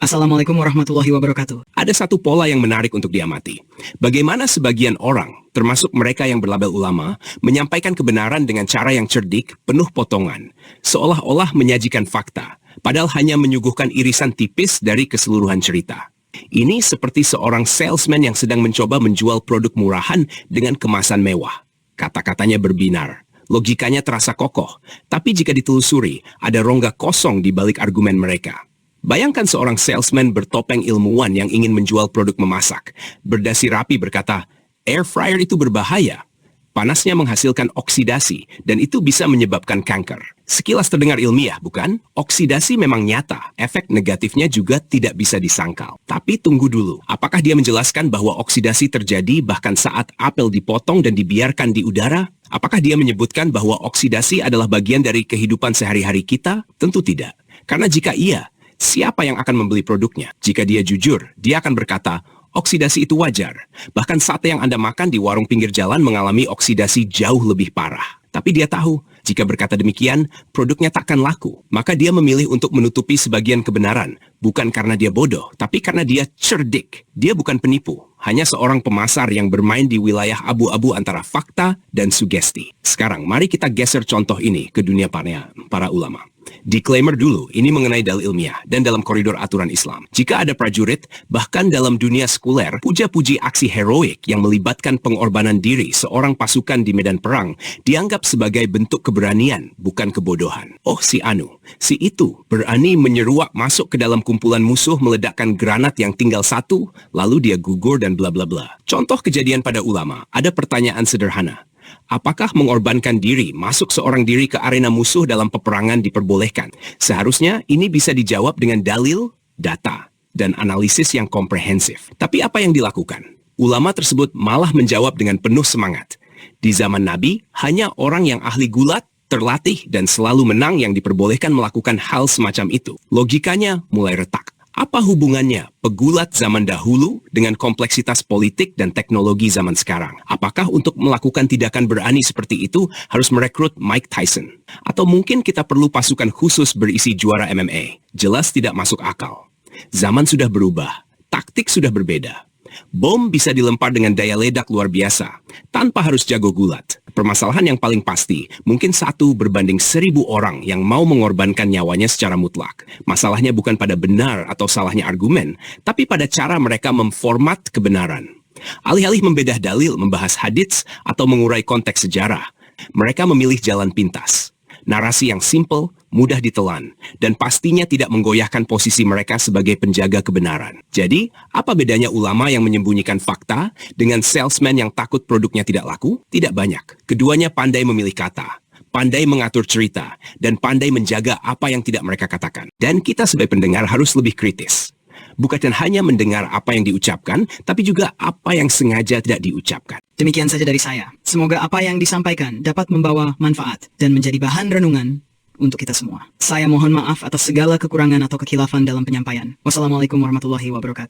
Assalamualaikum warahmatullahi wabarakatuh. Ada satu pola yang menarik untuk diamati. Bagaimana sebagian orang, termasuk mereka yang berlabel ulama, menyampaikan kebenaran dengan cara yang cerdik, penuh potongan, seolah-olah menyajikan fakta, padahal hanya menyuguhkan irisan tipis dari keseluruhan cerita. Ini seperti seorang salesman yang sedang mencoba menjual produk murahan dengan kemasan mewah. Kata-katanya berbinar, logikanya terasa kokoh, tapi jika ditelusuri, ada rongga kosong di balik argumen mereka. Bayangkan seorang salesman bertopeng ilmuwan yang ingin menjual produk memasak. Berdasi rapi berkata, air fryer itu berbahaya. Panasnya menghasilkan oksidasi, dan itu bisa menyebabkan kanker. Sekilas terdengar ilmiah, bukan? Oksidasi memang nyata, efek negatifnya juga tidak bisa disangkal. Tapi tunggu dulu, apakah dia menjelaskan bahwa oksidasi terjadi bahkan saat apel dipotong dan dibiarkan di udara? Apakah dia menyebutkan bahwa oksidasi adalah bagian dari kehidupan sehari-hari kita? Tentu tidak. Karena jika iya, siapa yang akan membeli produknya? Jika dia jujur, dia akan berkata, oksidasi itu wajar. Bahkan sate yang Anda makan di warung pinggir jalan mengalami oksidasi jauh lebih parah. Tapi dia tahu, jika berkata demikian, produknya takkan laku. Maka dia memilih untuk menutupi sebagian kebenaran. Bukan karena dia bodoh, tapi karena dia cerdik. Dia bukan penipu, hanya seorang pemasar yang bermain di wilayah abu-abu antara fakta dan sugesti. Sekarang, mari kita geser contoh ini ke dunia para ulama. Disclaimer dulu, ini mengenai dalil ilmiah dan dalam koridor aturan Islam. Jika ada prajurit, bahkan dalam dunia sekuler, puja-puji aksi heroik yang melibatkan pengorbanan diri seorang pasukan di medan perang dianggap sebagai bentuk keberanian, bukan kebodohan. Oh, si Anu, si itu berani menyeruak masuk ke dalam kumpulan musuh meledakkan granat yang tinggal satu, lalu dia gugur dan bla bla bla. Contoh kejadian pada ulama, ada pertanyaan sederhana. Apakah mengorbankan diri, masuk seorang diri ke arena musuh dalam peperangan diperbolehkan? Seharusnya ini bisa dijawab dengan dalil, data, dan analisis yang komprehensif. Tapi apa yang dilakukan? Ulama tersebut malah menjawab dengan penuh semangat. Di zaman Nabi, hanya orang yang ahli gulat, terlatih, dan selalu menang yang diperbolehkan melakukan hal semacam itu. Logikanya mulai retak. Apa hubungannya pegulat zaman dahulu dengan kompleksitas politik dan teknologi zaman sekarang? Apakah untuk melakukan tindakan berani seperti itu harus merekrut Mike Tyson? Atau mungkin kita perlu pasukan khusus berisi juara MMA? Jelas tidak masuk akal. Zaman sudah berubah, taktik sudah berbeda. Bom bisa dilempar dengan daya ledak luar biasa, tanpa harus jago gulat. Permasalahan yang paling pasti, mungkin 1 berbanding 1000 orang yang mau mengorbankan nyawanya secara mutlak. Masalahnya bukan pada benar atau salahnya argumen, tapi pada cara mereka memformat kebenaran. Alih-alih membedah dalil, membahas hadits, atau mengurai konteks sejarah, mereka memilih jalan pintas. Narasi yang simple, mudah ditelan, dan pastinya tidak menggoyahkan posisi mereka sebagai penjaga kebenaran. Jadi, apa bedanya ulama yang menyembunyikan fakta dengan salesman yang takut produknya tidak laku? Tidak banyak. Keduanya pandai memilih kata, pandai mengatur cerita, dan pandai menjaga apa yang tidak mereka katakan. Dan kita sebagai pendengar harus lebih kritis. Bukan hanya mendengar apa yang diucapkan, tapi juga apa yang sengaja tidak diucapkan. Demikian saja dari saya. Semoga apa yang disampaikan dapat membawa manfaat dan menjadi bahan renungan untuk kita semua. Saya mohon maaf atas segala kekurangan atau kekhilafan dalam penyampaian. Wassalamualaikum warahmatullahi wabarakatuh.